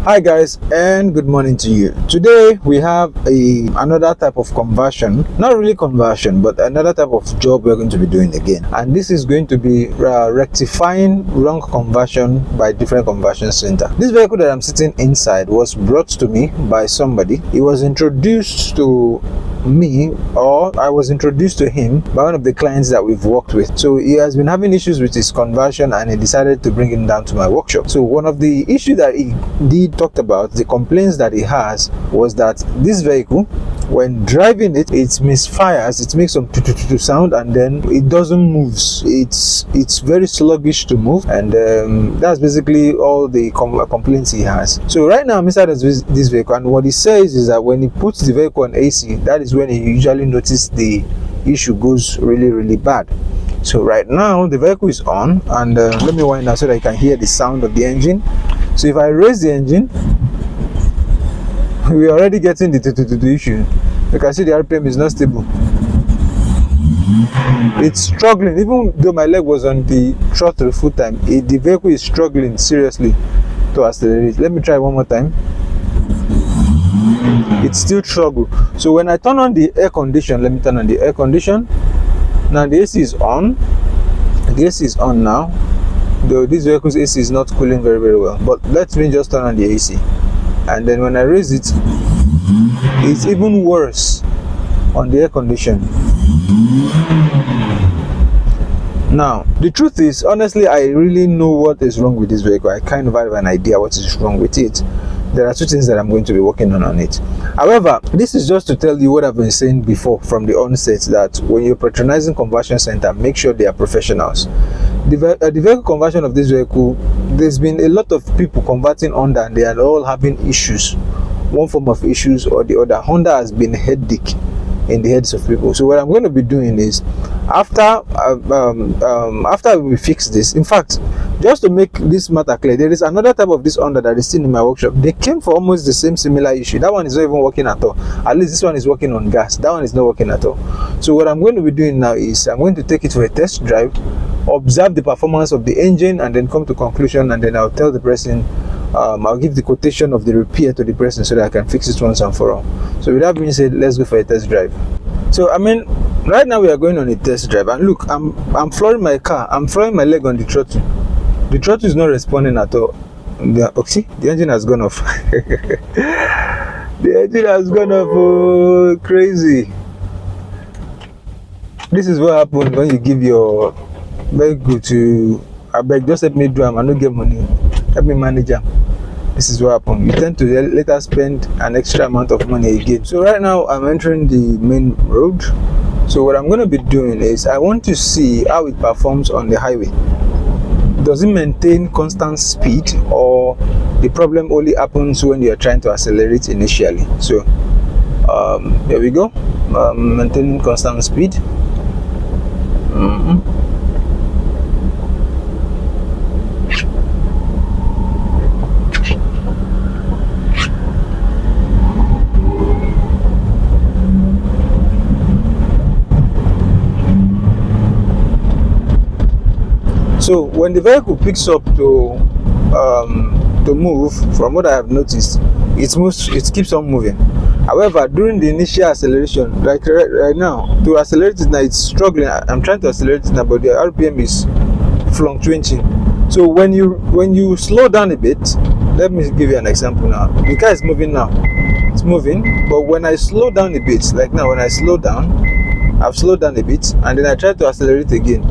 Hi guys, and good morning to you. Today we have another type of conversion, not really conversion, but another type of job we're going to be doing again. And this is going to be rectifying wrong conversion by different conversion center. This vehicle that I'm sitting inside was brought to me by somebody. It was introduced to me, or I was introduced to him by one of the clients that we've worked with. So he has been having issues with his conversion and he decided to bring him down to my workshop. So one of the issues that he talked about, the complaints that he has, was that this vehicle, when driving it misfires. It makes some sound and then it doesn't move. It's very sluggish to move, and that's basically all the complaints he has. So right now I'm inside this vehicle, and what he says is that when he puts the vehicle on AC, that is when he usually notices the issue goes really bad. So right now the vehicle is on, and let me wind down so that you can hear the sound of the engine. So if I raise the engine, we're already getting the issue. You can see the RPM is not stable. It's struggling. Even though my leg was on the throttle full time, the vehicle is struggling seriously to accelerate. Let me try one more time. It's still struggle. So when I turn on the air condition, let me turn on the air condition. Now the AC is on. The AC is on now. Though this vehicle's AC is not cooling very well. But let me just turn on the AC. And then when I raise it, it's even worse on the air condition. Now the truth is, honestly, I really know what is wrong with this vehicle. I kind of have an idea what is wrong with it. There are two things that I'm going to be working on it. However, this is just to tell you what I've been saying before from the onset, that when you're patronizing conversion center, make sure they are professionals. The vehicle conversion of this vehicle, there's been a lot of people converting Honda and they are all having issues, one form of issues or the other. Honda has been a headache in the heads of people. So what I'm going to be doing is, after we fix this, in fact, just to make this matter clear, there is another type of this Honda that is still in my workshop. They came for almost the same similar issue. That one is not even working at all. At least this one is working on gas. That one is not working at all. So what I'm going to be doing now is I'm going to take it for a test drive, observe the performance of the engine, and then come to conclusion, and then I'll tell the person, I'll give the quotation of the repair to the person so that I can fix it once and for all. So with that being said, let's go for a test drive. So I mean, right now we are going on a test drive, and look, I'm flooring my car. I'm flooring my leg on the throttle. The throttle is not responding at all. See, the engine has gone off. The engine has gone off. Oh, crazy. This is what happens when you give your vehicle to, I beg, just help me do them. I don't get money. Help me manage them. This is what happens. You tend to later spend an extra amount of money again. So right now I'm entering the main road. So what I'm going to be doing is, I want to see how it performs on the highway. Does it maintain constant speed, or the problem only happens when you are trying to accelerate initially? So here we go. Maintaining constant speed. So when the vehicle picks up to move, from what I have noticed, it keeps on moving. However, during the initial acceleration, like right now, to accelerate it now, it's struggling. I'm trying to accelerate it now, but the RPM is fluctuating. So when you slow down a bit, let me give you an example now. The car is moving now. It's moving, but when I slow down a bit, like now, when I slow down, I've slowed down a bit, and then I try to accelerate again.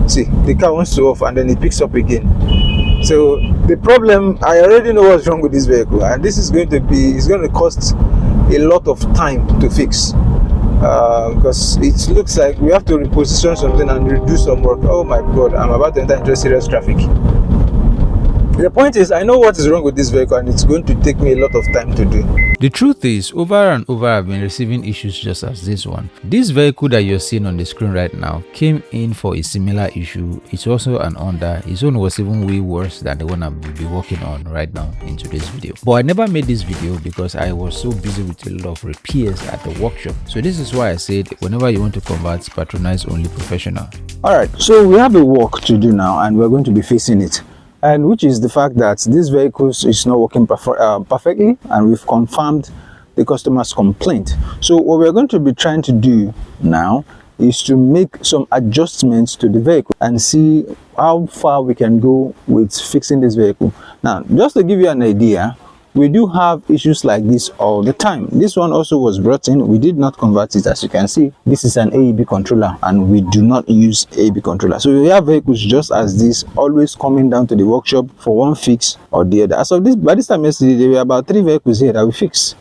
See, the car wants to off and then it picks up again. So the problem, I already know what's wrong with this vehicle, and this is going to cost a lot of time to fix, because it looks like we have to reposition something and redo some work. Oh my god, I'm about to enter into serious traffic. The point is, I know what is wrong with this vehicle, and it's going to take me a lot of time to do. The truth is, over and over I've been receiving issues just as this one. This vehicle that you're seeing on the screen right now came in for a similar issue. It's also an Honda. Its own was even way worse than the one I will be working on right now in today's video. But I never made this video because I was so busy with a lot of repairs at the workshop. So this is why I said, whenever you want to convert, patronize only professional. Alright, so we have a work to do now, and we're going to be facing it. and which is the fact that this vehicle is not working perfectly, and we've confirmed the customer's complaint. So what we're going to be trying to do now is to make some adjustments to the vehicle and see how far we can go with fixing this vehicle. Now, just to give you an idea, we do have issues like this all the time. This one also was brought in. We did not convert it. As you can see, this is an AEB controller, and we do not use AEB controller. So we have vehicles just as this, always coming down to the workshop for one fix or the other. As of this, by this time yesterday, there were about 3 vehicles here that we fixed.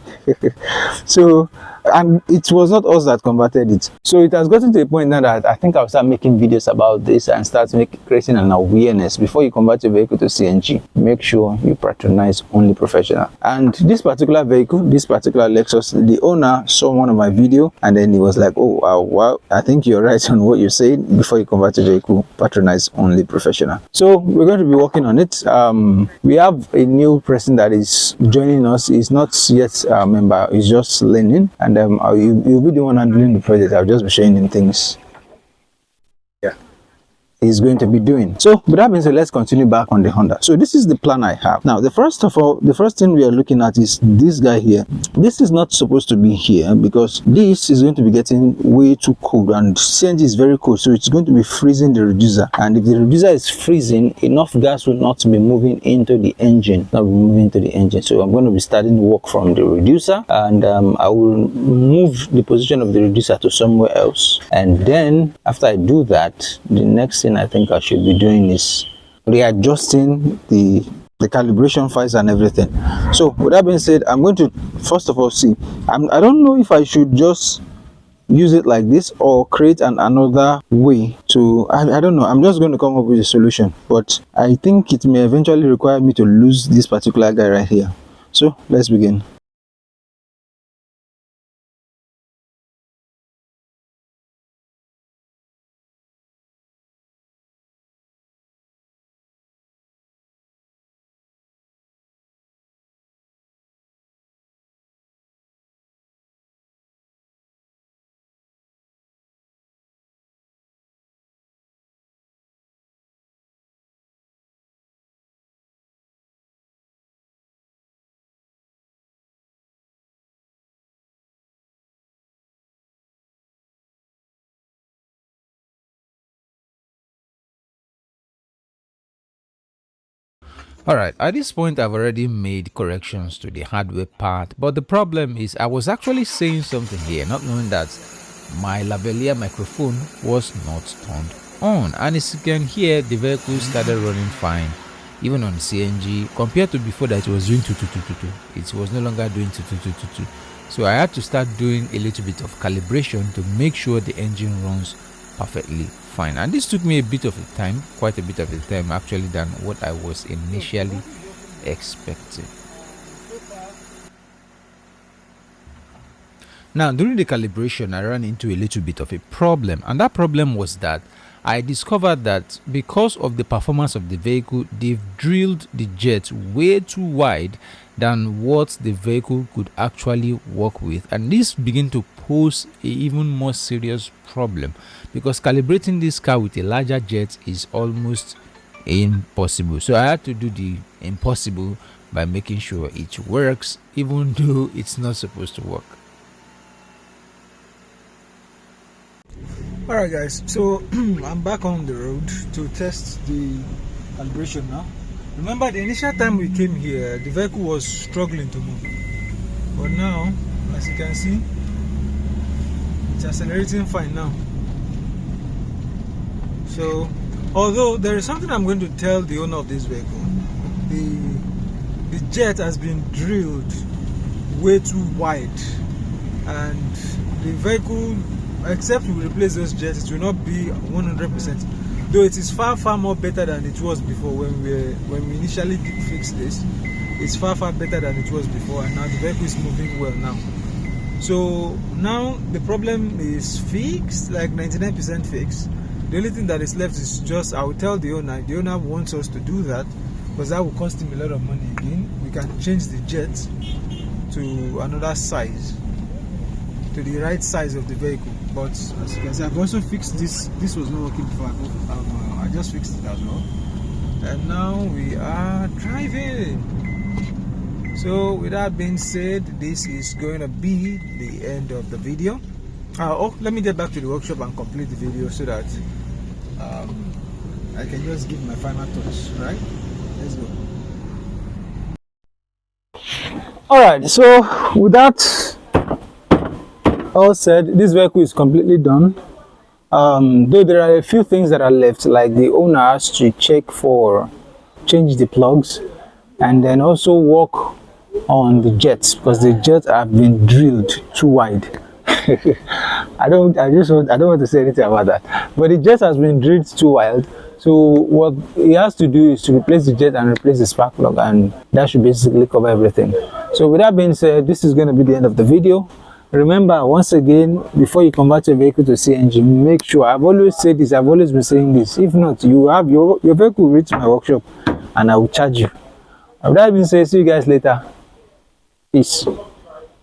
So, and it was not us that converted it. So it has gotten to a point now that I think I'll start making videos about this and start creating an awareness. Before you convert your vehicle to CNG, make sure you patronize only professional. And this particular vehicle, this particular Lexus, the owner saw one of my video and then he was like, oh wow, I think you're right on what you said. Before you convert your vehicle, patronize only professional. So we're going to be working on it. We have a new person that is joining us. He's not yet a member, he's just learning, and you'll be the one handling the project. I'll just be showing him things is going to be doing. So with that being said, let's continue back on the Honda. So this is the plan I have. Now, the first thing we are looking at is this guy here. This is not supposed to be here because this is going to be getting way too cold, and CNG is very cold, so it's going to be freezing the reducer. And if the reducer is freezing, enough gas will not be moving into the engine. So I'm going to be starting work from the reducer, and I will move the position of the reducer to somewhere else. And then after I do that, the next thing I think I should be doing is readjusting the calibration files and everything. So with that being said, I'm going to first of all see, I don't know if I should just use it like this or create another way to, I don't know. I'm just going to come up with a solution, but I think it may eventually require me to lose this particular guy right here. So let's begin. Alright, at this point I've already made corrections to the hardware part, but the problem is I was actually saying something here, not knowing that my lavalier microphone was not turned on, and as you can hear, the vehicle started running fine even on CNG compared to before that it was doing 2222. It was no longer doing 2222. So I had to start doing a little bit of calibration to make sure the engine runs perfectly fine, and this took me a bit of a time, quite a bit of a time actually, than what I was initially expecting. Now, during the calibration, I ran into a little bit of a problem, and that problem was that I discovered that because of the performance of the vehicle, they've drilled the jet way too wide than what the vehicle could actually work with, and this began to pose a even more serious problem because calibrating this car with a larger jet is almost impossible. So I had to do the impossible by making sure it works even though it's not supposed to work. Alright guys, so I'm back on the road to test the calibration now. Remember the initial time we came here, the vehicle was struggling to move, but now, as you can see, it's accelerating fine now. So, although there is something I'm going to tell the owner of this vehicle, the jet has been drilled way too wide, and the vehicle, except we replace those jets, it will not be 100%. Though it is far more better than it was before when we initially did fix this. It's far better than it was before, and now the vehicle is moving well now. So now the problem is fixed, like 99% fixed. The only thing that is left is just, I will tell the owner wants us to do that because that will cost him a lot of money again. We can change the jet to another size, to the right size of the vehicle. But as you can see, I've also fixed this. This was not working before. I just fixed it as well. And now we are driving. So with that being said, this is going to be the end of the video. Let me get back to the workshop and complete the video so that I can just give my final thoughts, right? Let's go. Alright, so with that all said, this vehicle is completely done. Though there are a few things that are left, like the owner has to change the plugs, and then also work on the jets, because the jets have been drilled too wide. I don't want to say anything about that, but the jet has been drilled too wide. So what he has to do is to replace the jet and replace the spark plug, and that should basically cover everything. So with that being said, this is going to be the end of the video. Remember, once again, before you convert your vehicle to CNG, make sure, I've always said this, I've always been saying this, if not, you have your vehicle will reach my workshop and I will charge you. With that being said, see you guys later. Peace.